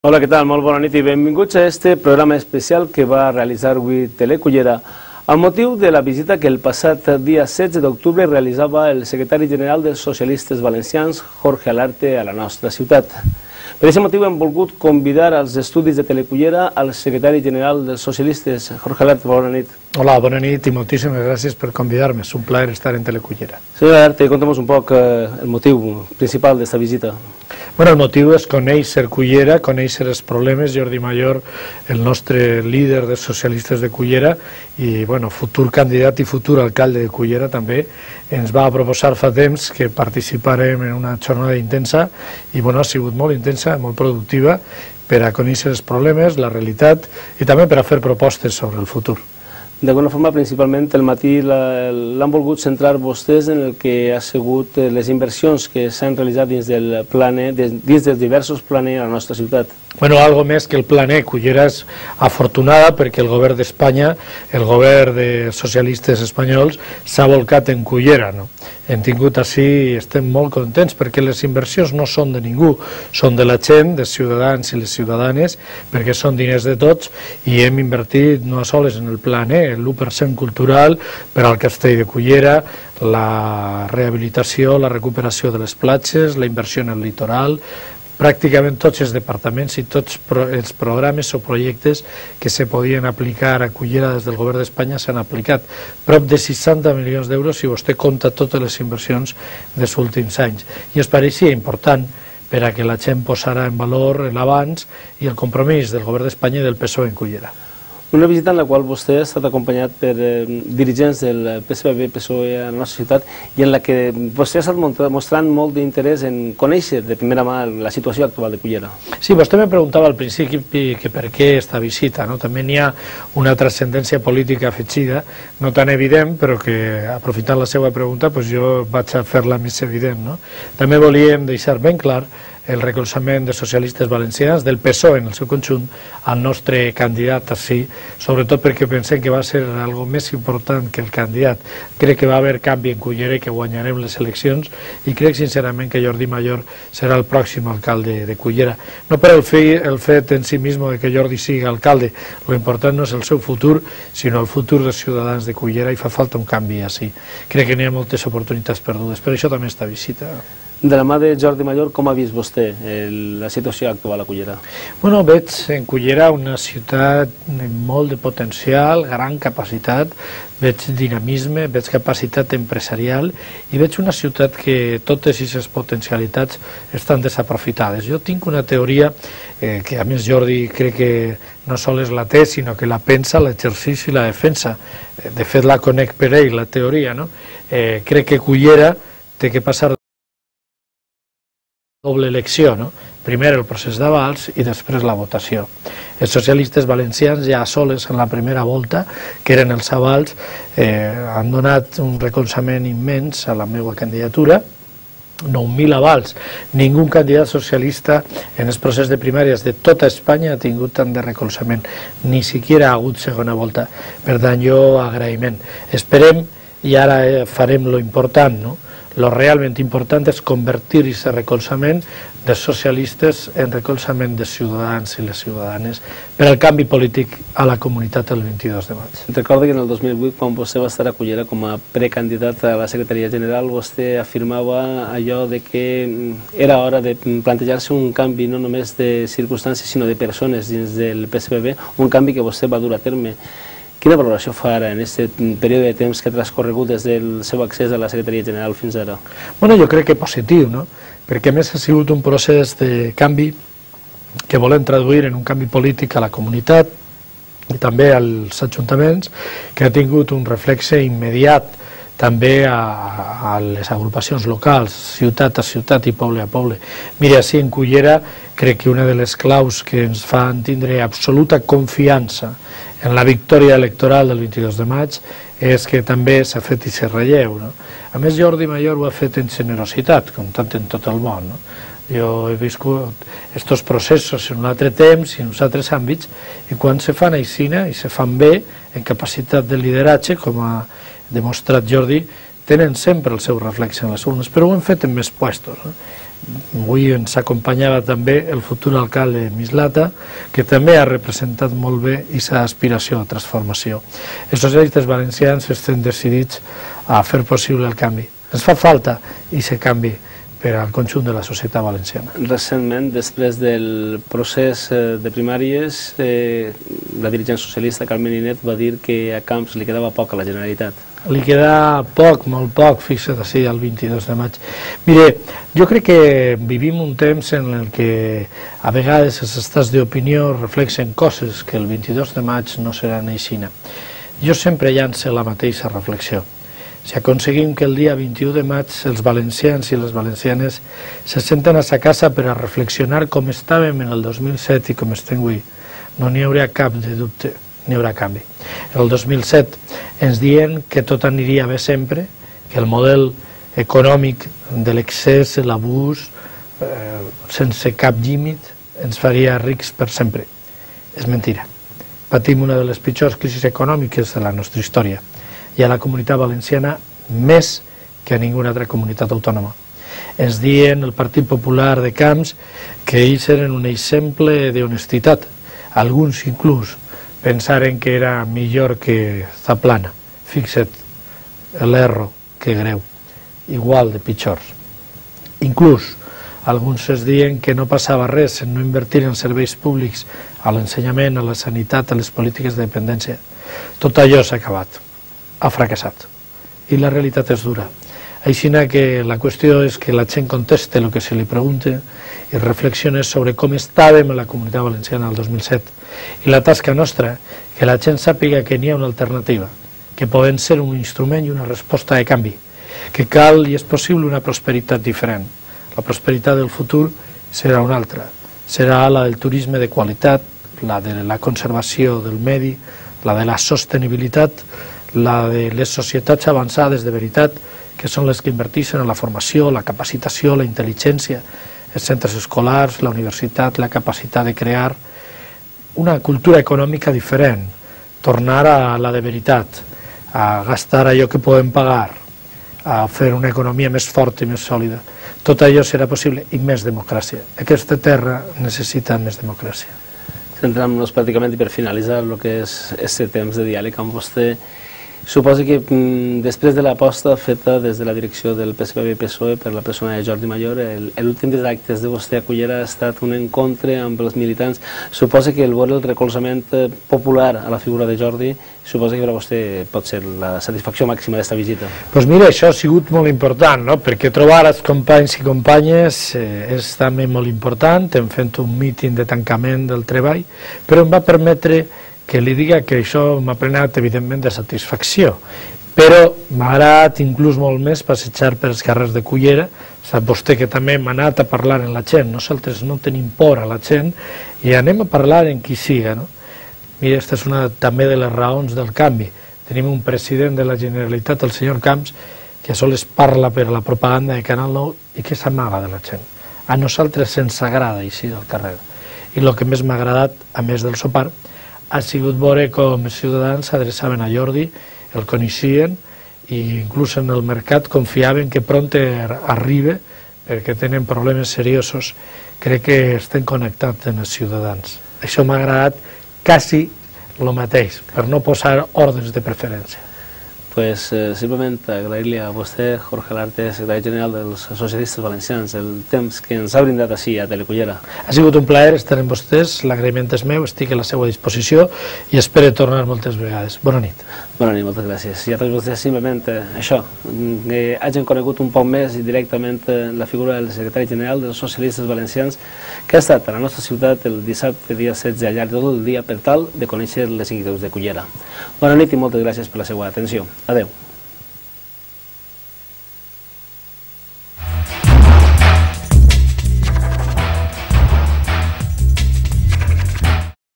Hola, què tal? Molt bona nit i benvinguts a este programa especial que va realitzar avui Telecullera amb motiu de la visita que el passat dia 16 d'octubre realitzava el secretari general dels socialistes valencians, Jorge Alarte, a la nostra ciutat. Per aquest motiu hem volgut convidar als estudis de Telecullera al secretari general dels socialistes, Jorge Alarte. Bona nit. Hola, bona nit i moltíssimes gràcies per convidar-me. És un plaer estar en Telecullera. Senyor Alarte, conta'm un poc el motiu principal d'esta visita. Bueno, el motiu és conèixer Cullera, conèixer els problemes. Jordi Mayor, el nostre líder dels socialistes de Cullera i bueno, futur candidat i futur alcalde de Cullera també, ens va proposar fa temps que participàrem en una jornada intensa i bueno, ha sigut molt intensa, molt productiva per a conèixer els problemes, la realitat i també per a fer propostes sobre el futur. D'alguna forma, principalment, el matí l'han volgut centrar vostès en el que ha sigut les inversions que s'han realitzat dins del planer, dins dels diversos planers a la nostra ciutat. Bueno, algo més que el planer. Cullera és afortunada perquè el govern d'Espanya, el govern de socialistes espanyols, s'ha volcat en Cullera, no? Hem tingut així, estem molt contents perquè les inversions no són de ningú, són de la gent, dels ciutadans i les ciutadanes, perquè són diners de tots i hem invertit no sols en el planer, l'1% cultural per al castell de Cullera, la rehabilitació, la recuperació de les platges, la inversió en el litoral, pràcticament tots els departaments i tots els programes o projectes que se podien aplicar a Cullera des del govern d'Espanya s'han aplicat. Prop de 60 milions d'euros si vostè compta totes les inversions dels últims anys. I ens pareixia important per a que la gent posara en valor l'abans i el compromís del govern d'Espanya i del PSOE en Cullera. Una visita en la qual vostè ha estat acompanyat per dirigents del PSPB-PSOE a la nostra ciutat i en la que vostè ha estat mostrant molt d'interès en conèixer de primera mà la situació actual de Cullera. Sí, vostè me preguntava al principi que per què esta visita, no? També n'hi ha una transcendència política afegida, no tan evident, però que aprofitant la seva pregunta pues jo vaig a fer-la més evident, no? També volíem deixar ben clar el recolzament dels socialistes valencians, del PSOE en el seu conjunt, al nostre candidat així, sobretot perquè pensem que va ser algo més important que el candidat. Crec que va haver canvi en Cullera i que guanyarem les eleccions i crec sincerament que Jordi Mayor serà el pròxim alcalde de Cullera. No per el fet en si mismo de que Jordi sigui alcalde, lo important no és el seu futur, sinó el futur dels ciutadans de Cullera i fa falta un canvi així. Crec que n'hi ha moltes oportunitats perdudes, per això també esta visita. De la mà de Jordi Mayor, com ha vist vostè la situació actual a Cullera? Bueno, veig en Cullera una ciutat amb molt de potencial, gran capacitat, veig dinamisme, veig capacitat empresarial i veig una ciutat que totes aquestes potencialitats estan desaprofitades. Jo tinc una teoria que a més Jordi crec que no sols la té, sinó que la pensa, l'exercici i la defensa. De fet la conec per ell, la teoria, no? Crec que Cullera té que passar doble elecció, no? Primer el procés d'avals i després la votació. Els socialistes valencians ja soles en la primera volta, que eren els avals, han donat un recolzament immens a la meva candidatura, 9.000 avals. Ningú candidat socialista en el procés de primàries de tota Espanya ha tingut tant de recolzament, ni siquiera ha hagut segona volta. Per tant, jo agraïment. Esperem, i ara farem lo important, no? Lo realment important és convertir aquest recolzament dels socialistes en recolzament dels ciutadans i les ciutadanes per al canvi polític a la comunitat el 22 de maig. Recordo que en el 2008, quan vostè va estar a Cullera com a precandidat a la Secretaria General, vostè afirmava allò de que era hora de plantejar-se un canvi no només de circumstàncies sinó de persones dins del PSPB, un canvi que vostè va dur a terme. Quina valoració fa ara en aquest període de temps que ha transcorregut des del seu accés a la Secretaria General fins ara? Bueno, jo crec que positiu, no? Perquè a més ha sigut un procés de canvi que volem traduir en un canvi polític a la comunitat i també als ajuntaments, que ha tingut un reflexe immediat també a les agrupacions locals, ciutat a ciutat i poble a poble. Mira, així en Cullera crec que una de les claus que ens fan tindre absoluta confiança en la victòria electoral del 22 de maig és que també s'ha fet aquest relleu, no? A més, Jordi Mayor ho ha fet en generositat, com tant en tot el món, no? Jo he viscut aquests processos en un altre temps i en uns altres àmbits i quan se fan així i se fan bé, en capacitat de lideratge, com ha demostrat Jordi, tenen sempre el seu reflex en les urnes, però ho hem fet en més puestos. Avui ens acompanyava també el futur alcalde Mislata, que també ha representat molt bé aquesta aspiració a transformació. Els socialistes valencians estem decidits a fer possible el canvi. Ens fa falta aquest canvi per al conjunt de la societat valenciana. Recentment, després del procés de primàries, la dirigent socialista Carmen Inet va dir que a Camps li quedava poc a la Generalitat. Li queda poc, molt poc, fixa't així, el 22 de maig. Mire, jo crec que vivim un temps en el que a vegades els estats d'opinió reflexen coses que el 22 de maig no seran aixina. Jo sempre llance la mateixa reflexió. Si aconseguim que el dia 21 de maig els valencians i les valencianes se senten a sa casa per a reflexionar com estàvem en el 2007 i com estem avui, no n'hi haurà cap de dubte, n'hi haurà canvi. El 2007 ens diuen que tot aniria bé sempre, que el model econòmic de l'excés, l'abús, sense cap límit, ens faria rics per sempre. És mentira. Patim una de les pitjors crisis econòmiques de la nostra història. I a la comunitat valenciana més que a ninguna altra comunitat autònoma. Ens diuen el Partit Popular de Camps que ells eren un exemple d'honestitat. Alguns inclús pensaren que era millor que Zaplana. Fixa't, l'erro que greu, igual de pitjors. Inclús alguns es diuen que no passava res en no invertir en serveis públics, a l'ensenyament, a la sanitat, a les polítiques de dependència. Tot allò s'ha acabat. Ha fracassat. I la realitat és dura. Així que la qüestió és que la gent conteste el que se li pregunta i reflexione sobre com estàvem a la comunitat valenciana el 2007. I la tasca nostra, que la gent sàpiga que n'hi ha una alternativa, que poden ser un instrument i una resposta de canvi, que cal i és possible una prosperitat diferent. La prosperitat del futur serà una altra. Serà la del turisme de qualitat, la de la conservació del medi, la de la sostenibilitat, la de les societats avançades de veritat, que són les que inverteixen en la formació, la capacitació, la intel·ligència, els centres escolars, la universitat, la capacitat de crear una cultura econòmica diferent, tornar a la de veritat, a gastar allò que podem pagar, a fer una economia més forta i més sòlida. Tot allò serà possible i més democràcia. Aquesta terra necessita més democràcia. Centrant-nos pràcticament i per finalitzar el que és aquest temps de diàleg amb vostè, suposo que després de l'aposta feta des de la direcció del PSPB-PSOE per la persona de Jordi Mayor, l'últim dels actes de vostè a Cullera ha estat un encontre amb els militants. Suposo que el veure el recolzament popular a la figura de Jordi, suposo que per a vostè pot ser la satisfacció màxima d'esta visita. Doncs mira, això ha sigut molt important, no? Perquè trobar els companys i companyes és també molt important. Hem fet un míting de tancament del treball, però em va permetre que li diga que això m'ha prenat evidentment de satisfacció, però m'ha agradat inclús molt més passejar per els carrers de Cullera. Sap vostè que també hem anat a parlar amb la gent, nosaltres no tenim por a la gent i anem a parlar amb qui siga, no? Mira, aquesta és una també de les raons del canvi. Tenim un president de la Generalitat, el senyor Camps, que sols parla per la propaganda de Canal 9 i que s'amaga de la gent. A nosaltres ens agrada eixir del carrer. I el que més m'ha agradat, a més del sopar, ha sigut veure com els ciutadans s'adreçaven a Jordi, el coneixien i inclús en el mercat confiaven que pront arriba perquè tenen problemes seriosos. Crec que estem connectats amb els ciutadans. Això m'ha agradat quasi el mateix, per no posar ordres de preferència. Pues simplement agrair-li a vostè, Jorge Larte, secretari general dels socialistes valencians, el temps que ens ha brindat així a Telecullera. Ha sigut un plaer estar amb vostès, l'agraïment és meu, estic a la seva disposició i espero tornar moltes vegades. Bona nit. Bona nit, moltes gràcies. I a tots vostès simplement això, que hagin conegut un poc més i directament la figura del secretari general dels socialistes valencians que ha estat a la nostra ciutat el dissabte, dia 16, al llarg de tot el dia per tal de conèixer les inquietuds de Cullera. Bona nit i moltes gràcies per la seva atenció. Adeu.